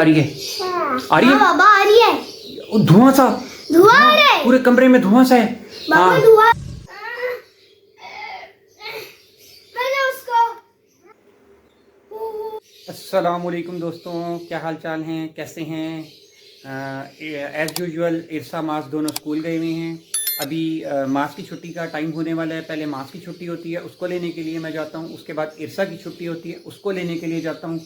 आ रही है? आ रही है? हाँ बाबा आ रही है। धुआं सा, धुआं आ रहा है पूरे कमरे में धुआं सा है। बाबा, हाँ। धुआं। मैंने उसको अस्सलामुअलैकुम दोस्तों, क्या हाल चाल हैं, कैसे हैं? एज़ यूजुअल इरसा मास दोनों स्कूल गए हुए हैं। अभी मास की छुट्टी का टाइम होने वाला है। पहले मास की छुट्टी होती है, उसको लेने के लिए मैं जाता हूँ। उसके बाद इरसा की छुट्टी होती है, उसको लेने के लिए जाता हूँ।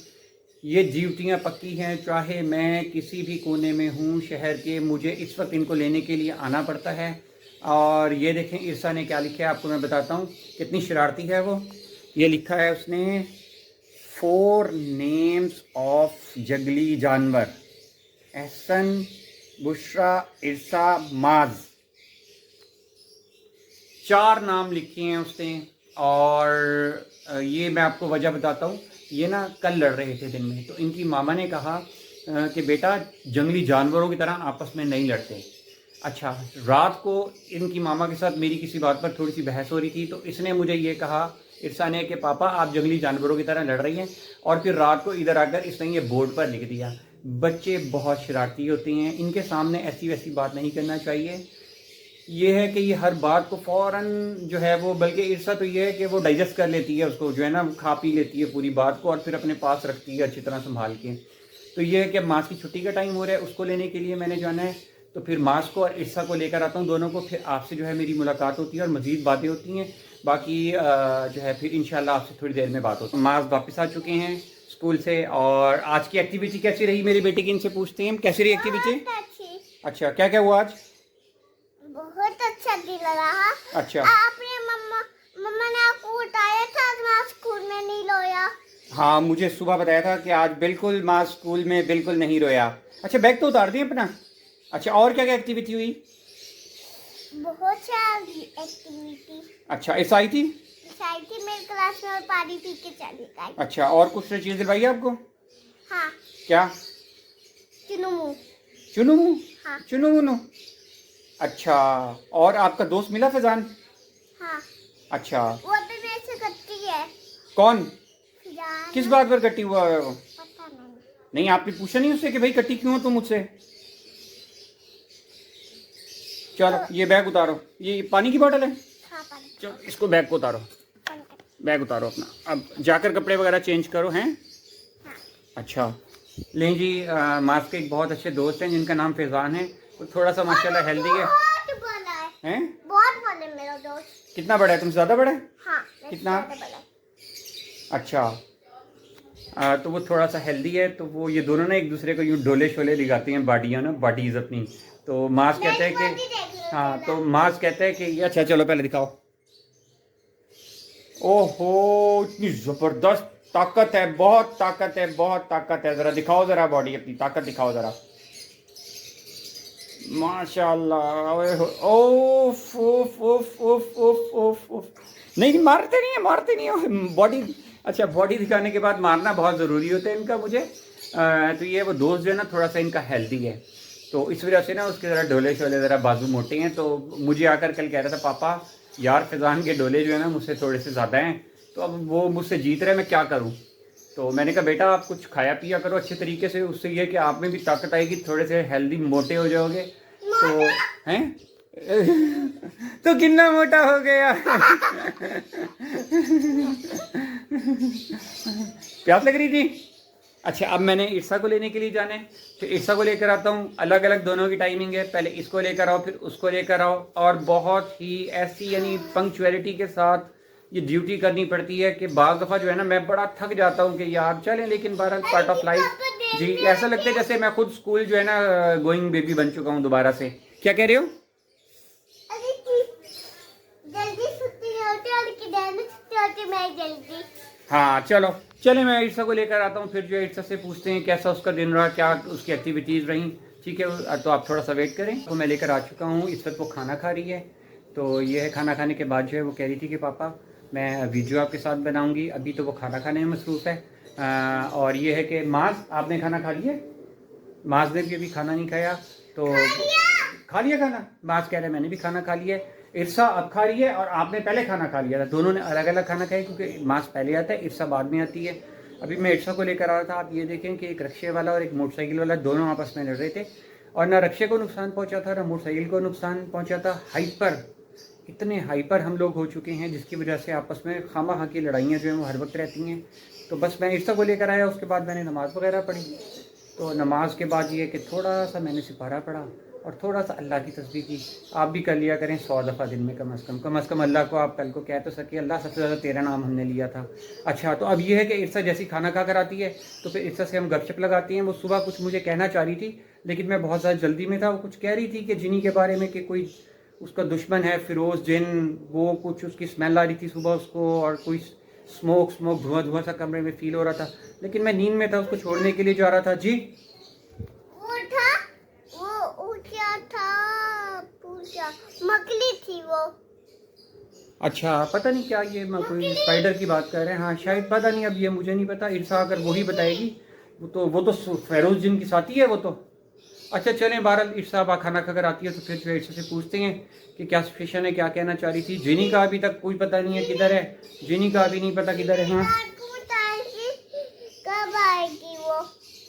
ये ड्यूटियाँ पक्की हैं, चाहे मैं किसी भी कोने में हूँ शहर के, मुझे इस वक्त इनको लेने के लिए आना पड़ता है। और ये देखें इरसा ने क्या लिखा है, आपको मैं बताता हूँ कितनी शरारती है वो। ये लिखा है उसने 4 नेम्स ऑफ जंगली जानवर, एहसन, बुशरा, इरसा, माज। 4 नाम लिखे हैं उसने। और ये मैं आपको वजह बताता हूँ। ये ना कल लड़ रहे थे दिन में, तो इनकी मामा ने कहा कि बेटा जंगली जानवरों की तरह आपस में नहीं लड़ते। अच्छा, रात को इनकी मामा के साथ मेरी किसी बात पर थोड़ी सी बहस हो रही थी, तो इसने मुझे ये कहा इरसा ने कि पापा आप जंगली जानवरों की तरह लड़ रही हैं। और फिर रात को इधर आकर इसने ये बोर्ड पर लिख दिया। बच्चे बहुत शरारती होते हैं, इनके सामने ऐसी वैसी बात नहीं करना चाहिए। ये है कि ये हर बात को फ़ौरन जो है वो, बल्कि इरसा तो ये है कि वो डाइजेस्ट कर लेती है उसको, जो है ना खा पी लेती है पूरी बात को और फिर अपने पास रखती है अच्छी तरह संभाल के। तो ये है कि मास की छुट्टी का टाइम हो रहा है, उसको लेने के लिए मैंने जाना है। तो फिर मास को और इरसा को लेकर आता हूँ दोनों को, फिर आपसे जो है मेरी मुलाकात होती है और मज़ीद बातें होती हैं। बाकी जो है फिर इंशाल्लाह आपसे थोड़ी देर में बात होती है। मास वापस आ चुके हैं स्कूल से। और आज की एक्टिविटी कैसी रही मेरी बेटे की, इनसे पूछते हैं कैसी रही एक्टिविटी। अच्छा, क्या क्या हुआ आज? बहुत अच्छा दिन रहा। अच्छा, आपने मम्मा ने आपको बताया था आज मैं स्कूल में नहीं रोया। हाँ मुझे सुबह बताया था कि आज बिल्कुल माँ स्कूल में बिल्कुल नहीं रोया। अच्छा, बैग तो उतार दिए अपना। अच्छा, और क्या क्या एक्टिविटी हुई? बहुत सारी एक्टिविटी। अच्छा, ऐसा आई थी? मेरे क्लास में और पानी पी के चली गई। अच्छा, और कुछ चीज़ दिलवाई आपको? हाँ, क्या? चुनुमू। चुनू? हाँ। चुनू मुनू। अच्छा, और आपका दोस्त मिला फैजान? हाँ, अच्छा, वो तो मेरे से करती है। कौन? फिजान। किस बात पर कटी हुआ है वो? पता नहीं। नहीं, आपने पूछा नहीं उससे कि भाई कटी क्यों हो तुम मुझसे? चलो ये बैग उतारो, ये पानी की बोतल है। हाँ, पानी। चलो इसको, बैग को उतारो, बैग उतारो अपना, अब जाकर कपड़े वगैरह चेंज करो हैं। हाँ। अच्छा, लें जी, मास के एक बहुत अच्छे दोस्त हैं जिनका नाम फैजान है। तो थोड़ा सा माशाल्लाह हेल्दी है। बहुत बड़ा है। हैं? बहुत बड़ा है मेरा दोस्त। कितना बड़ा है, तुमसे ज़्यादा बड़ा है? हाँ, मेरे से कितना? ज़्यादा बड़ा है। अच्छा, तो वो थोड़ा सा हेल्दी है। तो वो ये दोनों ना एक दूसरे को यूँ डोले शोले दिखाती हैं, बाडियाँ ना, बॉडीज़ अपनी। तो मास कहते हैं बॉडी कि देख लो हाँ, जरा। तो मास कहते हैं कि ये, अच्छा चलो पहले दिखाओ। ओहो, इतनी ज़बरदस्त ताकत है, बहुत ताकत है, बहुत ताकत है। ज़रा दिखाओ, ज़रा बॉडी अपनी ताकत दिखाओ ज़रा। माशाल्लाह, ओए हो, ओफ ओफ ओफ ओफ ओफ ओफ ओफ। नहीं, मारते नहीं है, मारते नहीं हो बॉडी। अच्छा, बॉडी दिखाने के बाद मारना बहुत ज़रूरी होता है इनका मुझे। तो ये वो दोस्त जो है ना थोड़ा सा इनका हेल्दी है, तो इस वजह से ना उसके ज़रा डोले शोले, ज़रा बाजू मोटे हैं। तो मुझे आकर कल कह रहा था पापा यार फैजान के डोले जो है ना मुझसे थोड़े से ज़्यादा हैं, तो अब वो मुझसे जीत रहे, मैं क्या करूँ? तो मैंने कहा बेटा आप कुछ खाया पिया करो अच्छे तरीके से, उससे ये कि आप में भी ताकत आएगी, थोड़े से हेल्दी मोटे हो जाओगे। तो हैं तो कितना मोटा हो गया प्यास लग रही थी? अच्छा, अब मैंने इरसा को लेने के लिए जाना है, फिर इरसा को लेकर आता हूँ। अलग अलग दोनों की टाइमिंग है, पहले इसको लेकर आओ फिर उसको लेकर आओ, और बहुत ही ऐसी यानी पंक्चुअलिटी के साथ ये ड्यूटी करनी पड़ती है कि बाज़ दफ़ा जो है ना मैं बड़ा थक जाता हूँ कि यार चलें, लेकिन बहरहाल पार्ट ऑफ लाइफ। जी, ऐसा लगता है जैसे मैं खुद स्कूल जो है ना गोइंग बेबी बन चुका हूँ दोबारा से। क्या कह रहे हो? जल्दी छुट्टी नहीं होती और किधर में छुट्टी होती मैं जल्दी। हाँ चलो, चले मैं इरसा को लेकर आता हूँ, फिर जो है इरसा से पूछते हैं कैसा उसका दिन रहा, क्या उसकी एक्टिविटीज़ रहीं। ठीक है, तो आप थोड़ा सा वेट करें। तो मैं लेकर आ चुका हूँ, इस वक्त वो खाना खा रही है। तो ये है, खाना खाने के बाद जो है वो कह रही थी कि पापा मैं वीडियो आपके साथ बनाऊँगी। अभी तो वो खाना खाने में मसरूफ़ है। और ये है कि माज, आपने खाना खा लिया? माज ने भी अभी खाना नहीं खाया। तो खा लिया खाना? माज कह रहे मैंने भी खाना खा लिया है। इरसा अब खा रही है और आपने पहले खाना खा लिया था। दोनों ने अलग अलग खाना खाया क्योंकि मास पहले आता है, इरसा बाद में आती है। अभी मैं इर्शा को लेकर आ रहा था, आप ये देखें कि एक रिक्शे वाला और एक मोटरसाइकिल वाला दोनों आपस में लड़ रहे थे, और ना रिक्शे को नुकसान पहुंचा था ना मोटरसाइकिल को नुकसान पहुंचा था। हाइपर, इतने हाइपर हम लोग हो चुके हैं जिसकी वजह से आपस में खामा की लड़ाइयाँ जो हैं वो हर वक्त रहती हैं। तो बस मैं इर्शा को लेकर आया, उसके बाद मैंने नमाज़ वगैरह पढ़ी। तो नमाज के बाद ये कि थोड़ा सा मैंने सिपारा पढ़ा और थोड़ा सा अल्लाह की तस्बीह की। आप भी कर लिया करें 100 दफ़ा दिन में कम से कम अल्लाह को आप कल को कह तो सके, अल्लाह सबसे ज़्यादा तेरा नाम हमने लिया था। अच्छा, तो अब ये है कि इर्शा जैसी खाना खा कर आती है तो फिर इर्शा से हम गपशप लगाते हैं। वो सुबह कुछ मुझे कहना चाह रही थी लेकिन मैं बहुत ज़्यादा जल्दी में था। वो कुछ कह रही थी कि जिनी के बारे में कि कोई उसका दुश्मन है फिरोज़ जिन, वो कुछ उसकी स्मेल आ रही थी सुबह उसको, और कोई स्मोक धुआं सा कमरे में फील हो रहा था, लेकिन मैं नींद में था, उसको छोड़ने के लिए जा रहा था। जी वो क्या था, पूछा मकली थी वो। अच्छा, पता नहीं क्या ये कोई स्पाइडर की बात कर रहे हैं। हाँ शायद, पता नहीं, अब ये मुझे नहीं पता। इर्शा अगर वही बताएगी। वो तो फेरोज जिन की साथी है वो तो। अच्छा चलें, बहरहाल इर्शा अब खाना खाकर आती है तो फिर जो है इर्शा से पूछते हैं कि क्या सिचुएशन है, क्या कहना चाह रही थी। जिनी का अभी तक कोई पता नहीं है किधर है, जिनी का अभी नहीं पता किधर है। हाँ कब आएगी वो,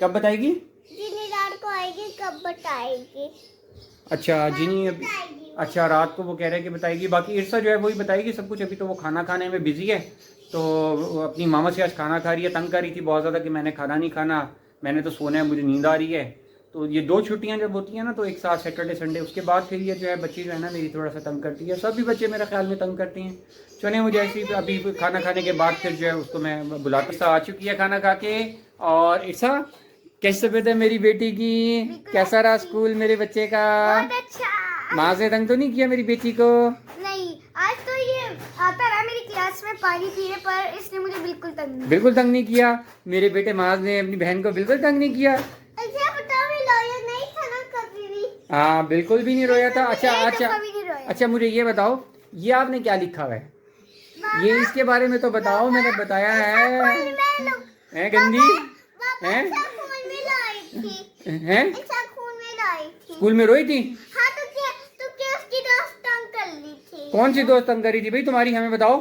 कब बताएगी? जिनी रात को आएगी, कब बताएगी? अच्छा जिनी अभी, अच्छा रात को वो कह रहे हैं कि बताएगी। बाकी इर्शा जो है वही बताएगी सब कुछ। अभी तो वो खाना खाने में बिजी है, तो वो अपनी मामा से आज खाना खा रही है। तंग कर रही थी बहुत ज़्यादा कि मैंने खाना नहीं खाना, मैंने तो सोना है, मुझे नींद आ रही है। तो ये 2 छुट्टियां जब होती हैं ना, तो एक साथ सैटरडे संडे, उसके बाद फिर ये जो है बच्ची जो है ना मेरी थोड़ा सा तंग करती है। सभी बच्चे मेरे ख्याल में तंग करती हैं। चलें, मुझे ऐसी अभी खाना खाने के बाद फिर जो है उसको मैं बुलाता। इर्शा आ चुकी है खाना खा के। और इर्शा कैसी तबीयत है मेरी बेटी की? कैसा रहा स्कूल मेरे बच्चे का? बहुत अच्छा। माँ से तंग तो नहीं किया मेरी बेटी को? नहीं, आज तो ये आता रहा मेरी क्लास में पानी पीने, पर इसने मुझे बिल्कुल तंग नहीं। बिल्कुल तंग नहीं किया मेरे बेटे माज ने अपनी बहन को बिल्कुल तंग नहीं किया। अच्छा बताओ, मैं लॉयर नहीं था ना कभी भी। हाँ बिल्कुल भी नहीं रोया था। अच्छा अच्छा कभी नहीं रोया। अच्छा, मुझे ये बताओ, ये आपने क्या लिखा हुआ है? ये इसके बारे में तो बताओ, मैंने बताया है गंदी है? हैं? स्कूल में रोई थी? हाँ, तो क्या उसकी दोस्त तंग कर ली थी? कौन सी दोस्त तंग करी थी भाई तुम्हारी, हमें बताओ।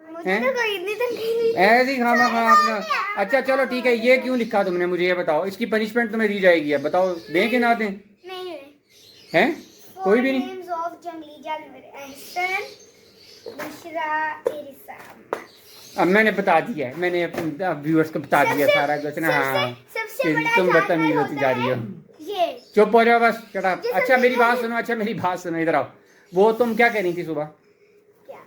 मुझे तो कोई इतनी तंग नहीं। ऐसे ही खाना खा आपने। अच्छा चलो ठीक है, ये क्यों लिखा तुमने मुझे ये बताओ। इसकी पनिशमेंट तुम्हें दी जाएगी, अब बताओ दें कि ना दें? नहीं हैं? कोई भी नहीं। नेम्स ऑफ जंगली जानवर, एहसन, बुशरा, इरसा। अब मैंने बता दिया है, मैंने अपने व्यूअर्स को बता दिया सारा कुछ ना। हाँ सबसे बड़ा तुम जानवर बदतमीज होती जा रही हो। ये चुप हो जाओ बस, चढ़ा। अच्छा मेरी बात सुनो, अच्छा मेरी बात सुनो, इधर आओ। वो तुम क्या कह रही थी सुबह क्या?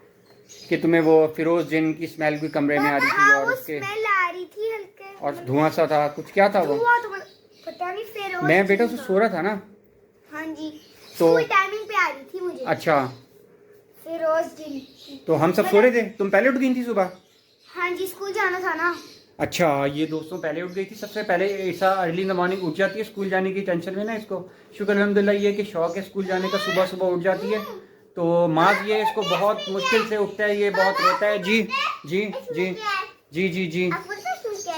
कि तुम्हें वो फिरोज जिन की स्मेल कोई कमरे में आ रही थी, और उसके स्मेल आ रही थी हल्के, और धुआं सा था, कुछ क्या था वो? धुआं तो पता नहीं। फिर मैं बेटा उससे सो रहा था ना। हाँ जी, तो स्कूल टाइमिंग पे आ रही थी मुझे। अच्छा, फिरोज जिन। तो हम सब सो रहे थे, तुम पहले उठ गई थी सुबह? हाँ जी, स्कूल जाना था ना। अच्छा, ये दोस्तों पहले उठ गई थी सबसे पहले। ऐसा अर्ली इन द मॉर्निंग उठ जाती है, स्कूल जाने की टेंशन में ना इसको। शुक्र अल्हम्दुलिल्लाह ये कि शौक है स्कूल जाने का, सुबह सुबह उठ जाती है। तो माज ये इसको बहुत मुश्किल से उठता है, ये बहुत रोता है। जी जी जी जी जी जी।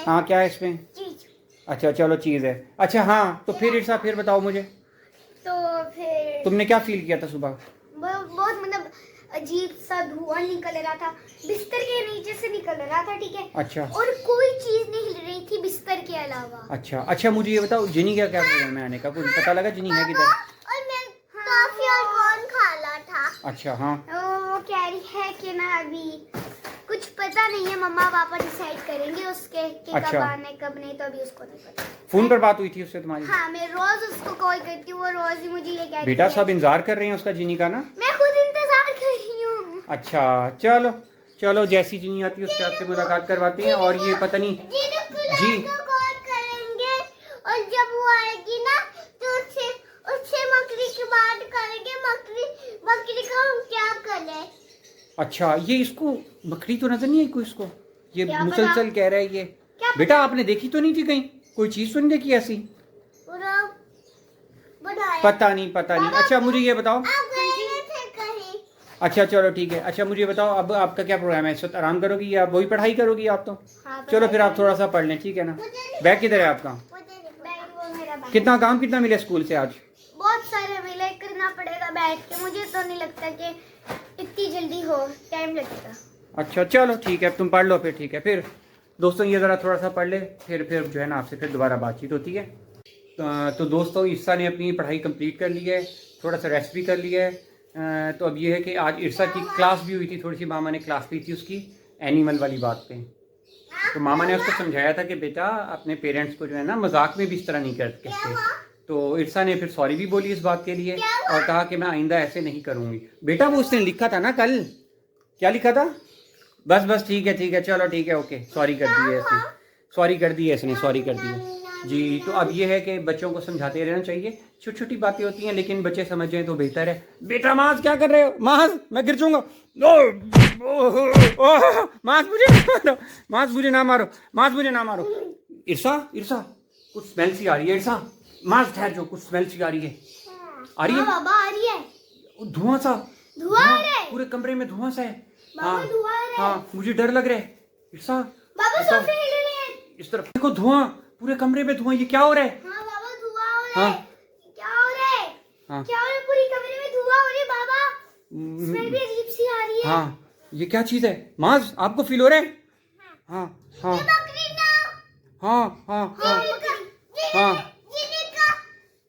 हाँ क्या है इसमें? अच्छा चलो चीज़ है। अच्छा हाँ, तो फिर इर्शा फिर बताओ मुझे, तो फिर तुमने क्या फील किया था सुबह? बहुत मतलब अजीब सा धुआं निकल रहा था, बिस्तर के नीचे से निकल रहा था, ठीक है। अच्छा, और कोई चीज नहीं हिल रही थी बिस्तर के अलावा। अच्छा अच्छा, मुझे ये बताओ जिनी का क्या प्रॉब्लम है आने का, कुछ पता लगा जिनी है किधर? और मैं काफी और कौन खाला था। अच्छा हाँ, वो कह रही है कि ना अभी कुछ पता नहीं है, मम्मा पापा डिसाइड करेंगे उसके कि अच्छा। कब आने कब नहीं, तो अभी उसको नहीं पता। फोन पर बात हुई थी उससे तुम्हारी? हाँ, मैं रोज उसको कॉल करती हूँ, वो रोज ही मुझे ये कहती बेटा है। सब इंतजार कर रहे हैं उसका, जिनी का ना। मैं खुद इंतजार कर रही हूँ। अच्छा चलो चलो, जैसी जिनी आती है उससे आपसे मुलाकात करवाते हैं। और ये पता नहीं जी, कॉल करेंगे, और जब वो आएगी ना तो उससे मकड़ी की बात करेंगे। मकड़ी का हम क्या करें? अच्छा ये इसको बकरी तो नजर नहीं आई कोई इसको, ये क्या मुसलसल पता? कह रहा है ये। क्या बेटा आपने देखी तो नहीं थी कहीं, कोई चीज तो नहीं देखी ऐसी? पता नहीं अच्छा मुझे ये बताओ। आप गए थे कहीं? अच्छा चलो ठीक है। अच्छा मुझे बताओ, अब आपका क्या प्रोग्राम है? इस वक्त आराम करोगी या वही पढ़ाई करोगी आप तो? हाँ, चलो फिर आप थोड़ा सा पढ़ लें, ठीक है ना। बैग किधर है आपका? कितना काम कितना मिला स्कूल से आज? बहुत सारे मिले, करना पड़ेगा बैठ के। मुझे तो नहीं लगता कि इतनी जल्दी हो, टाइम लगेगा। अच्छा चलो ठीक है, तुम पढ़ लो फिर, ठीक है। फिर दोस्तों ये ज़रा थोड़ा सा पढ़ ले, फिर जो है ना आपसे फिर दोबारा बातचीत होती है। तो दोस्तों इर्सा ने अपनी पढ़ाई कंप्लीट कर ली है, थोड़ा सा रेस्ट भी कर लिया है। तो अब ये है कि आज इर्सा की क्लास भी हुई थी, थोड़ी सी मामा ने क्लास ली थी उसकी एनिमल वाली बात पे। तो मामा ने उसको समझाया था कि बेटा अपने पेरेंट्स को जो है ना मजाक में भी इस तरह नहीं कहते। तो इर्सा ने फिर सॉरी भी बोली इस बात के लिए और कहा कि मैं आइंदा ऐसे नहीं करूँगी। बेटा वो उसने लिखा था ना कल, क्या लिखा था? बस ठीक है चलो ठीक है ओके, सॉरी कर दी है इसने, सॉरी कर दी है इसने, सॉरी कर दी है जी। तो अब ये है कि बच्चों को समझाते रहना चाहिए, छोटी छोटी बातें होती हैं लेकिन बच्चे समझ जाएं तो बेहतर है। बेटा माज क्या कर रहे हो? माज मैं गिर जाऊंगा। माज मुझे ना मारो, माज मुझे ना मारो, माज मुझे ना मारो। इर्सा कुछ स्मेल सी आ रही है। इर्सा माज ठहर जाओ, कुछ स्मेल सी आ रही है। आ रही है बाबा, आ रही है धुआं सा, धुआं आ रहा है पूरे कमरे में धुआं सा है। बाबा, धुआं आ रहा है। हाँ मुझे डर लग रहा है। इर्सा बाबा सोफे हिल रहे हैं। इस तरफ देखो, धुआं पूरे कमरे में धुआं, ये क्या हो रहा है? हाँ बाबा, धुआं हो रहा है। हाँ क्या हो रहा है? हाँ क्या हो रहा है? पूरी कमरे में धुआं हो रही है बाबा, स्मेल भी अजीब सी आ रही है। हाँ ये क्या चीज है? माज आपको फील हो रहा है? हाँ हाँ ये बकरी ना, हाँ हाँ हाँ हाँ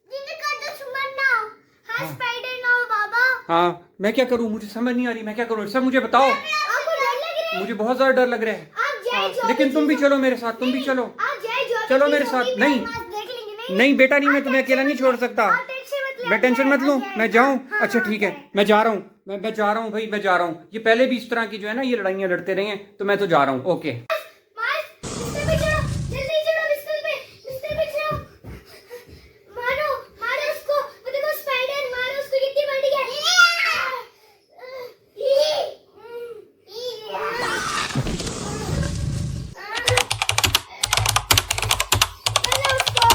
जिनका दुश्मन ना हो, हाँ स्पाइडर ना हो बाबा। हाँ मैं क्या करूँ, मुझे समझ नहीं आ रही, मैं क्या करूँ? सब मुझे बताओ, आपको डर लग रहा है? मुझे बहुत ज्यादा डर लग रहा है। आप जाए जो लेकिन तुम भी चलो मेरे साथ, तुम भी चलो, आप जाए जो चलो मेरे साथ। नहीं देख लेंगे। नहीं बेटा नहीं, मैं तुम्हें अकेला नहीं छोड़ सकता। आप टेंशन मत ले, मैं टेंशन मत लूँ, मैं जाऊँ? हाँ, अच्छा हाँ, ठीक है, हाँ। मैं जा रहा हूँ, मैं जा रहा हूँ भाई, मैं जा रहा हूँ। ये पहले भी इस तरह की जो है ना ये लड़ाइयाँ लड़ते रहे हैं, तो मैं तो जा रहा हूँ। ओके बिस्तर पे चढ़ो, जल्दी चढ़ो बिस्तर पे चढ़ो। मारो उसको, वो देखो स्पाइडर, मारो उसको, कितनी बड़ी है। मारो उसको।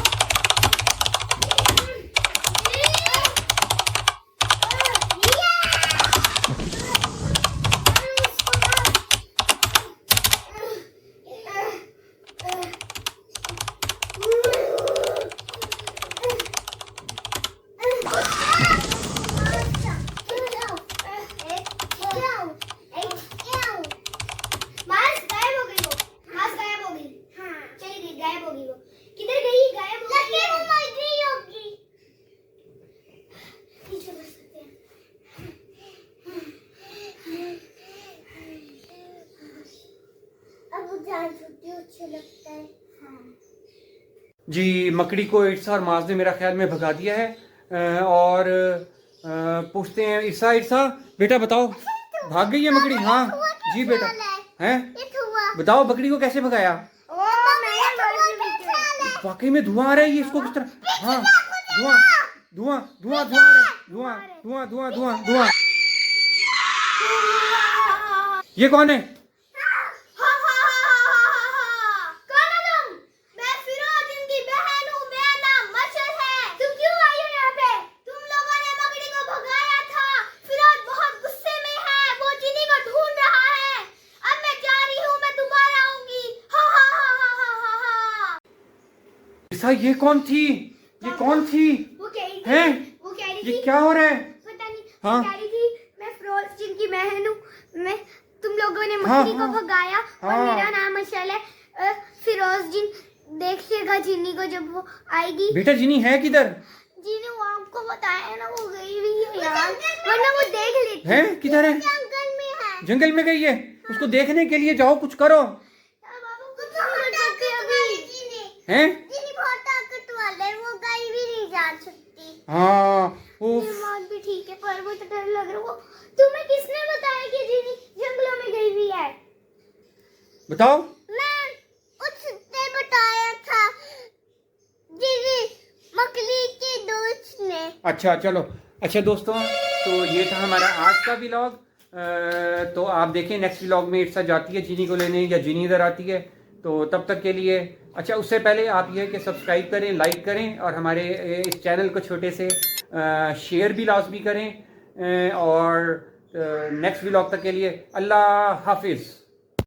किधर गई? गायब हो गई। वो मर गई होगी। पीछे बस सकते हैं। अब जान छुट्टी अच्छी लगता है। जी, मकड़ी को इर्सा और माज ने मेरा ख्याल में भगा दिया है। और पूछते हैं इर्सा बेटा बताओ, भाग गई है मकड़ी? हाँ जी बेटा, हैं बताओ बकरी को कैसे भगाया? वाकई में धुआं आ रहा है, ये इसको किस तरह? हाँ धुआं धुआं धुआं धुआं आ रहा है, धुआं धुआं धुआं धुआं धुआं। ये कौन है? इर्सा ये कौन थी? ये कौन थी? वो कह रही थी, हैं? वो कह रही ये थी, क्या हो रहा है? पता नहीं, हाँ? वो कह रही थी मैं फिरोज जिनकी बहन हूँ, मैं तुम लोगों ने हाँ, मकड़ी को हाँ, भगाया और हाँ। मेरा नाम अशल है। फिरोज जिन देखिएगा जिन्नी को जब वो आएगी। बेटा जिनी है किधर? जिन्नी वो आपको बताया है ना, वो गई हुई है यार, वरना वो देख लेती। है किधर है? जंगल में है। जंगल में गई है, उसको देखने के लिए जाओ, कुछ करो। यार बाबू कुछ नहीं कर सकते अभी। हैं? जिन्नी बहुत ताकत वाला है, वो कहीं भी नहीं जा सकती। हाँ दिमाग भी ठीक है पर वो तो डर लग रहा है। वो तुम्हें किसने बताया कि जिनी जंगलों में गई हुई है? बताओ। मैं उसने बताया था, जिनी मकड़ी के दोस्त ने। अच्छा चलो, अच्छा दोस्तों, तो ये था हमारा आज का व्लॉग। तो आप देखें नेक्स्ट व्लॉग में इर्सा जाती है जिनी को लेने या जिनी इधर आती है। तो तब तक के लिए अच्छा उससे पहले आप ये कि सब्सक्राइब करें, लाइक करें और हमारे इस चैनल को छोटे से शेयर भी लाजमी करें। और नेक्स्ट व्लॉग तक के लिए अल्लाह हाफिज़।